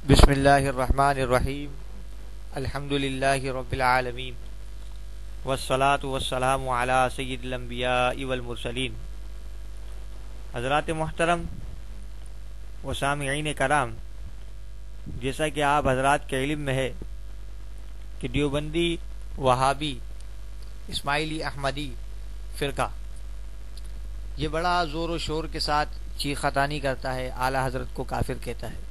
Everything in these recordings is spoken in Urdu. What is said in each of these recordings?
بسم اللہ الرحمن الرحیم الحمد للہ رب العالمین والصلاة والسلام علی سید الانبیاء والمرسلین۔ حضرات محترم و سامعین کرام، جیسا کہ آپ حضرات کے علم میں ہے کہ دیوبندی وہابی اسماعیلی احمدی فرقہ یہ بڑا زور و شور کے ساتھ چیخاتانی کرتا ہے، اعلیٰ حضرت کو کافر کہتا ہے،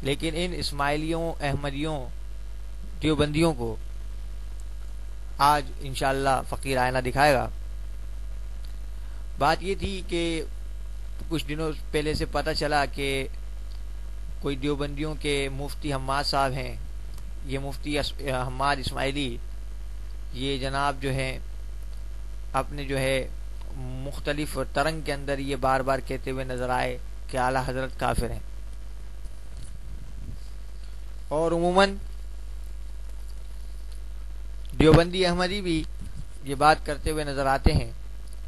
لیکن ان اسماعیلیوں احمدیوں دیوبندیوں کو آج انشاءاللہ فقیر آئینہ دکھائے گا۔ بات یہ تھی کہ کچھ دنوں پہلے سے پتہ چلا کہ کوئی دیوبندیوں کے مفتی حماد صاحب ہیں، یہ مفتی حماد اسماعیلی، یہ جناب جو ہیں اپنے جو ہے مختلف ترنگ کے اندر یہ بار بار کہتے ہوئے نظر آئے کہ اعلیٰ حضرت کافر ہیں، اور عموماً دیوبندی احمدی بھی یہ بات کرتے ہوئے نظر آتے ہیں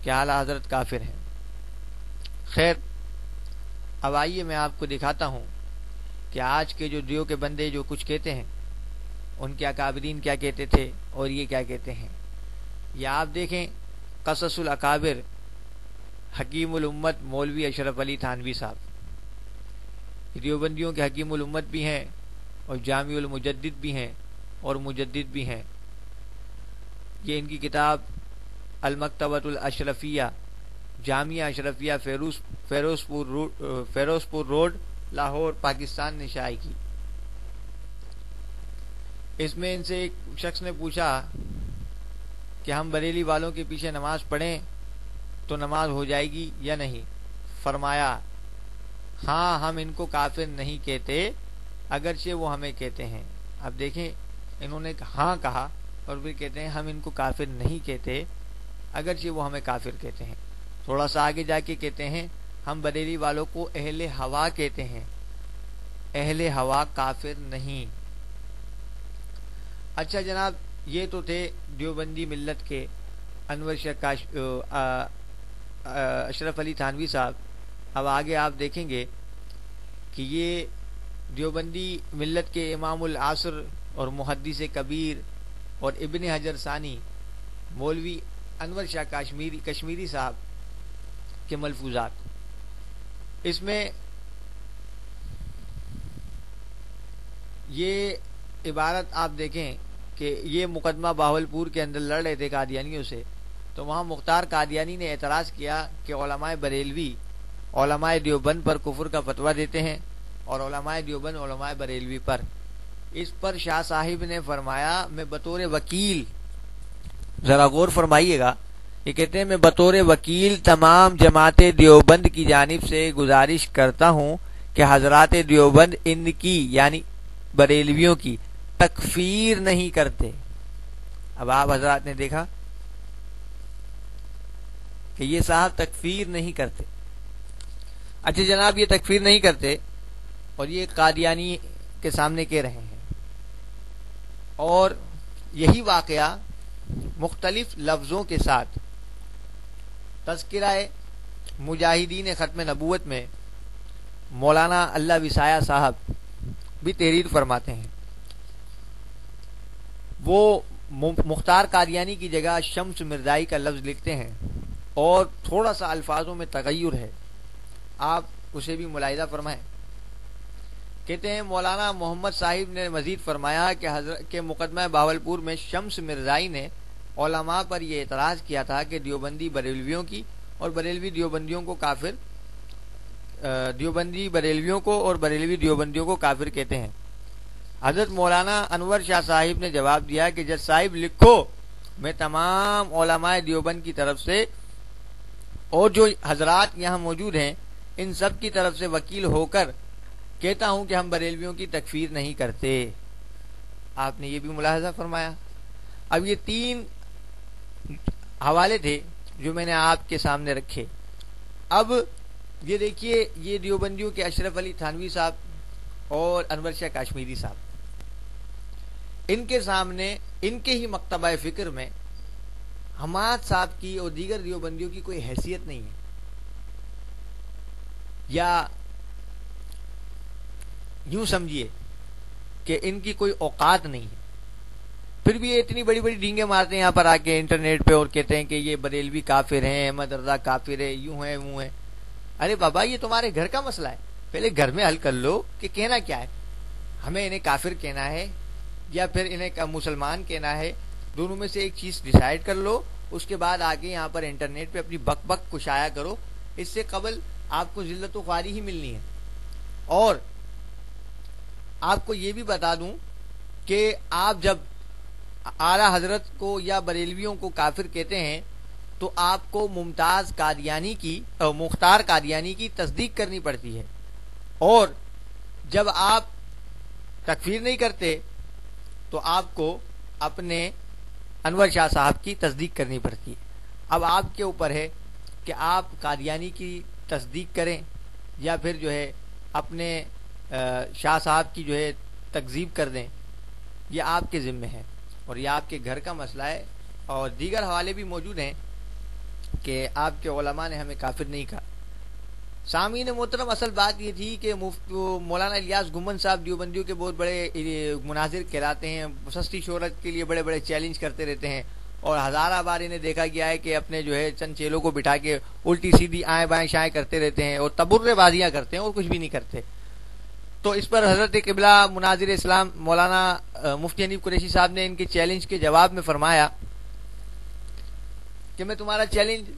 کہ اعلیٰ حضرت کافر ہیں۔ خیر، اب آئیے میں آپ کو دکھاتا ہوں کہ آج کے جو دیو کے بندے جو کچھ کہتے ہیں ان کے اکابرین کیا کہتے تھے اور یہ کیا کہتے ہیں۔ یہ آپ دیکھیں، قصص الاکابر حکیم الامت مولوی اشرف علی تھانوی صاحب، دیوبندیوں کے حکیم الامت بھی ہیں اور جامع المجدد بھی ہیں اور مجدد بھی ہیں۔ یہ ان کی کتاب المکتبۃ الاشرفیہ، جامعہ اشرفیہ فیروزپور روڈ، لاہور، پاکستان نے شائع کی۔ اس میں ان سے ایک شخص نے پوچھا کہ ہم بریلی والوں کے پیچھے نماز پڑھیں تو نماز ہو جائے گی یا نہیں؟ فرمایا ہاں، ہم ان کو کافر نہیں کہتے اگرچہ وہ ہمیں کہتے ہیں۔ اب دیکھیں، انہوں نے ہاں کہا اور پھر کہتے ہیں ہم ان کو کافر نہیں کہتے اگرچہ وہ ہمیں کافر کہتے ہیں۔ تھوڑا سا آگے جا کے کہتے ہیں ہم بریلی والوں کو اہل ہوا کہتے ہیں، اہل ہوا کافر نہیں۔ اچھا جناب، یہ تو تھے دیوبندی ملت کے انور اشرف علی تھانوی صاحب۔ اب آگے آپ دیکھیں گے کہ یہ دیوبندی ملت کے امام العصر اور محدث کبیر اور ابن حجر ثانی مولوی انور شاہ کشمیری صاحب کے ملفوظات۔ اس میں یہ عبارت آپ دیکھیں کہ یہ مقدمہ باولپور کے اندر لڑ رہے تھے قادیانیوں سے، تو وہاں مختار قادیانی نے اعتراض کیا کہ علماء بریلوی علماء دیوبند پر کفر کا فتویٰ دیتے ہیں اور علماء دیوبند علماء بریلوی پر۔ اس پر شاہ صاحب نے فرمایا میں بطور وکیل، ذرا غور فرمائیے گا، یہ کہتے ہیں میں بطور وکیل تمام جماعت دیوبند کی جانب سے گزارش کرتا ہوں کہ حضرات دیوبند ان کی یعنی بریلویوں کی تکفیر نہیں کرتے۔ اب آپ حضرات نے دیکھا کہ یہ صاحب تکفیر نہیں کرتے۔ اچھا جناب، یہ تکفیر نہیں کرتے اور یہ قادیانی کے سامنے کہہ رہے ہیں، اور یہی واقعہ مختلف لفظوں کے ساتھ تذکرہ مجاہدین ختم نبوت میں مولانا اللہ وسایہ صاحب بھی تحریر فرماتے ہیں۔ وہ مختار قادیانی کی جگہ شمس مرزائی کا لفظ لکھتے ہیں اور تھوڑا سا الفاظوں میں تغیر ہے، آپ اسے بھی ملاحظہ فرمائیں۔ کہتے ہیں مولانا محمد صاحب نے مزید فرمایا کہ مقدمہ باولپور میں شمس مرزائی نے علماء پر یہ اعتراض کیا تھا کہ دیوبندی بریلویوں کی اور بریلوی دیوبندیوں کو کافر، دیوبندی بریلویوں کو اور بریلوی دیوبندیوں کو کافر کہتے ہیں۔ حضرت مولانا انور شاہ صاحب نے جواب دیا کہ جج صاحب لکھو، میں تمام علماء دیوبند کی طرف سے اور جو حضرات یہاں موجود ہیں ان سب کی طرف سے وکیل ہو کر کہتا ہوں کہ ہم بریلویوں کی تکفیر نہیں کرتے۔ آپ نے یہ بھی ملاحظہ فرمایا۔ اب یہ تین حوالے تھے جو میں نے آپ کے سامنے رکھے۔ اب یہ دیکھیے، یہ دیوبندیوں کے اشرف علی تھانوی صاحب اور انور شاہ کشمیری صاحب، ان کے سامنے ان کے ہی مکتبہ فکر میں حماد صاحب کی اور دیگر دیوبندیوں کی کوئی حیثیت نہیں ہے، یا یوں سمجھیے کہ ان کی کوئی اوقات نہیں ہے، پھر بھی یہ اتنی بڑی بڑی ڈینگیں مارتے ہیں یہاں پر آ کے انٹرنیٹ پہ اور کہتے ہیں کہ یہ بریلوی کافر ہیں، احمد رضا کافر ہے، یوں ہے وہ ہے۔ ارے بابا یہ تمہارے گھر کا مسئلہ ہے، پہلے گھر میں حل کر لو کہ کہنا کیا ہے، ہمیں انہیں کافر کہنا ہے یا پھر انہیں مسلمان کہنا ہے، دونوں میں سے ایک چیز ڈیسائیڈ کر لو، اس کے بعد آگے یہاں پر انٹرنیٹ پہ اپنی بک بک کو شائع کرو، اس سے قبل آپ کو ذلت و خواری ہی ملنی ہے۔ اور آپ کو یہ بھی بتا دوں کہ آپ جب اعلی حضرت کو یا بریلویوں کو کافر کہتے ہیں تو آپ کو ممتاز قادیانی کی مختار قادیانی کی تصدیق کرنی پڑتی ہے، اور جب آپ تکفیر نہیں کرتے تو آپ کو اپنے انور شاہ صاحب کی تصدیق کرنی پڑتی ہے۔ اب آپ کے اوپر ہے کہ آپ قادیانی کی تصدیق کریں یا پھر جو ہے اپنے شاہ صاحب کی جو ہے تکذیب کر دیں، یہ آپ کے ذمہ ہے اور یہ آپ کے گھر کا مسئلہ ہے، اور دیگر حوالے بھی موجود ہیں کہ آپ کے علماء نے ہمیں کافر نہیں کہا۔ سامعین محترم، اصل بات یہ تھی کہ مولانا الیاس گنبد صاحب دیوبندیوں کے بہت بڑے مناظر کہلاتے ہیں، سستی شہرت کے لیے بڑے بڑے چیلنج کرتے رہتے ہیں، اور ہزارہ بار انہیں دیکھا گیا ہے کہ اپنے جو ہے چند چیلوں کو بٹھا کے الٹی سیدھی آئیں بائیں شائیں کرتے رہتے ہیں اور تبرے بازیاں کرتے ہیں اور کچھ بھی نہیں کرتے۔ تو اس پر حضرت قبلہ مناظر اسلام مولانا مفتی حنیف قریشی صاحب نے ان کے چیلنج کے جواب میں فرمایا کہ میں تمہارا چیلنج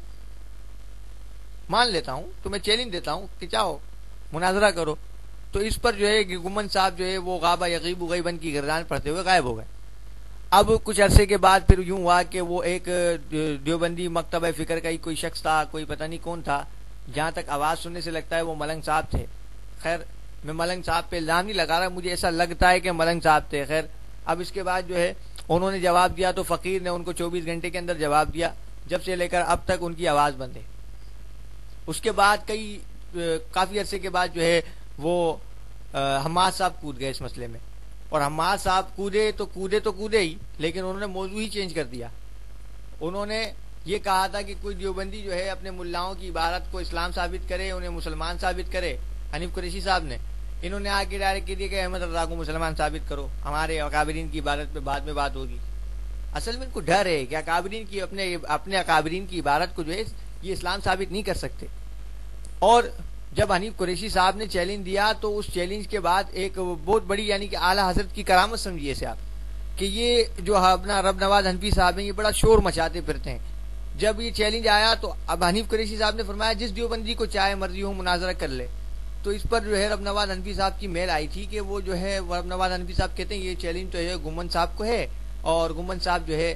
مان لیتا ہوں، تو میں چیلنج دیتا ہوں کہ چاہو مناظرہ کرو۔ تو اس پر جو ہے گنبد صاحب جو ہے وہ غابہ یغیب غیباً کی گردان پڑھتے ہوئے غائب ہو گئے۔ اب کچھ عرصے کے بعد پھر یوں ہوا کہ وہ ایک دیوبندی مکتبہ فکر کا ہی کوئی شخص تھا، کوئی پتہ نہیں کون تھا، جہاں تک آواز سننے سے لگتا ہے وہ ملنگ صاحب تھے۔ خیر میں ملنگ صاحب پہ الزام نہیں لگا رہا، مجھے ایسا لگتا ہے کہ ملنگ صاحب تھے۔ خیر اب اس کے بعد جو ہے انہوں نے جواب دیا تو فقیر نے ان کو 24 گھنٹے کے اندر جواب دیا، جب سے لے کر اب تک ان کی آواز بند ہے۔ اس کے بعد کافی عرصے کے بعد جو ہے وہ حماد صاحب کود گئے اس مسئلے میں، اور حماد صاحب کودے ہی، لیکن انہوں نے موضوع ہی چینج کر دیا۔ انہوں نے یہ کہا تھا کہ کوئی دیوبندی جو ہے اپنے ملاؤں کی عبارت کو اسلام ثابت کرے، انہیں مسلمان ثابت کرے۔ حنیف قریشی صاحب نے انہوں نے آ کے ڈائریکٹ کہہ دیا کہ احمد رضا کو مسلمان ثابت کرو، ہمارے اکابرین کی عبارت پہ بعد میں بات ہوگی۔ اصل میں ان کو ڈر ہے کہ اکابرین کی اپنے اکابرین کی عبارت کو جو ہے یہ اسلام ثابت نہیں کر سکتے۔ اور جب حنیف قریشی صاحب نے چیلنج دیا تو اس چیلنج کے بعد ایک بہت بڑی یعنی کہ اعلیٰ حضرت کی کرامت سمجھیے اسے آپ، کہ یہ جو اپنا رب نواز حنفی صاحب ہیں یہ بڑا شور مچاتے پھرتے ہیں۔ جب یہ چیلنج آیا تو اب حنیف قریشی صاحب نے فرمایا جس دیوبندی کو چاہے مرضی ہو مناظرہ کر لے۔ تو اس پر جو ہے رب نواز حنفی صاحب کی میل آئی تھی کہ وہ جو ہے رب نواز حنفی صاحب کہتے ہیں یہ چیلنج تو ہے گنبد صاحب کو ہے، اور گنبد صاحب جو ہے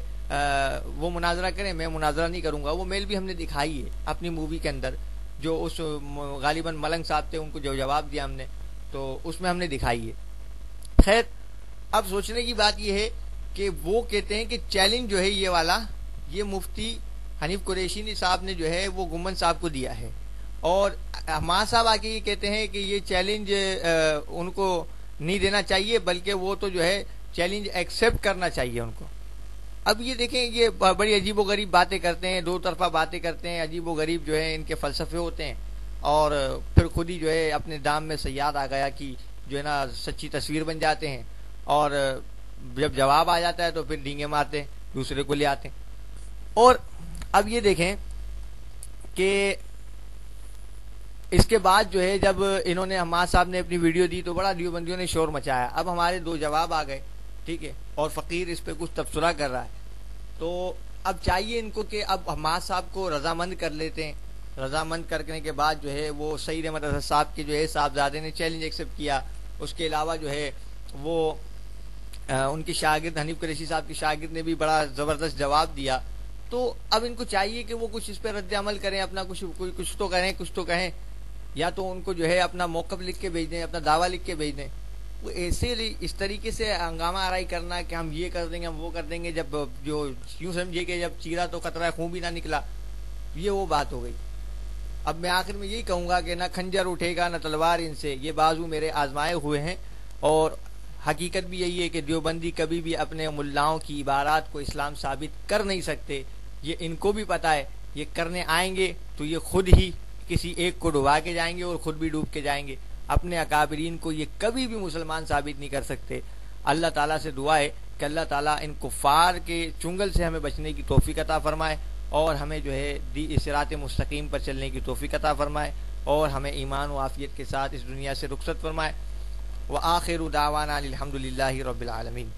وہ مناظرہ کریں، میں مناظرہ نہیں کروں گا۔ وہ میل بھی ہم نے دکھائی ہے اپنی مووی کے اندر، جو اس غالباً ملنگ صاحب تھے ان کو جو جواب دیا ہم نے، تو اس میں ہم نے دکھائی ہے۔ خیر اب سوچنے کی بات یہ ہے کہ وہ کہتے ہیں کہ چیلنج جو ہے یہ والا یہ مفتی حنیف قریشی صاحب نے جو ہے وہ گنبد صاحب کو دیا ہے، اور حماد صاحب آ کے یہ کہتے ہیں کہ یہ چیلنج ان کو نہیں دینا چاہیے، بلکہ وہ تو جو ہے چیلنج ایکسیپٹ کرنا چاہیے ان کو۔ اب یہ دیکھیں یہ بڑی عجیب و غریب باتیں کرتے ہیں، دو طرفہ باتیں کرتے ہیں، عجیب و غریب جو ہے ان کے فلسفے ہوتے ہیں، اور پھر خود ہی جو ہے اپنے دام میں صیاد آ گیا کہ جو ہے نا سچی تصویر بن جاتے ہیں، اور جب جواب آ جاتا ہے تو پھر ڈینگے مارتے ہیں، دوسرے کو لے آتے ہیں۔ اور اب یہ دیکھیں کہ اس کے بعد جو ہے جب انہوں نے حماد صاحب نے اپنی ویڈیو دی تو بڑا دیوبندیوں نے شور مچایا۔ اب ہمارے دو جواب آ گئے، ٹھیک ہے، اور فقیر اس پہ کچھ تبصرہ کر رہا ہے، تو اب چاہیے ان کو کہ اب حماد صاحب کو رضامند کر لیتے ہیں۔ رضامند کرنے کے بعد جو ہے وہ سعید احمد اسد صاحب کے جو ہے صاحبزادے نے چیلنج ایکسیپٹ کیا۔ اس کے علاوہ جو ہے وہ ان کے شاگرد حنیف قریشی صاحب کے شاگرد نے بھی بڑا زبردست جواب دیا۔ تو اب ان کو چاہیے کہ وہ کچھ اس پہ رد عمل کریں، اپنا کچھ تو کریں، کچھ تو کہیں، یا تو ان کو جو ہے اپنا موقف لکھ کے بھیج دیں، اپنا دعویٰ لکھ کے بھیج دیں۔ وہ ایسے اس طریقے سے ہنگامہ آرائی کرنا کہ ہم یہ کر دیں گے، ہم وہ کر دیں گے، جب جو یوں سمجھے کہ جب چیرا تو قطرہ خون بھی نہ نکلا، یہ وہ بات ہو گئی۔ اب میں آخر میں یہی کہوں گا کہ نہ کھنجر اٹھے گا نہ تلوار ان سے، یہ بازو میرے آزمائے ہوئے ہیں، اور حقیقت بھی یہی ہے کہ دیوبندی کبھی بھی اپنے ملاؤں کی عبارات کو اسلام ثابت کر نہیں سکتے، یہ ان کو بھی پتہ ہے۔ یہ کرنے آئیں گے تو یہ خود ہی کسی ایک کو ڈبا کے جائیں گے اور خود بھی ڈوب کے جائیں گے، اپنے اکابرین کو یہ کبھی بھی مسلمان ثابت نہیں کر سکتے۔ اللہ تعالیٰ سے دعا ہے کہ اللہ تعالیٰ ان کفار کے چنگل سے ہمیں بچنے کی توفیق عطا فرمائے، اور ہمیں جو ہے صراط مستقیم پر چلنے کی توفیق عطا فرمائے، اور ہمیں ایمان و عافیت کے ساتھ اس دنیا سے رخصت فرمائے۔ وآخر دعوانا الحمد للہ رب العالمین۔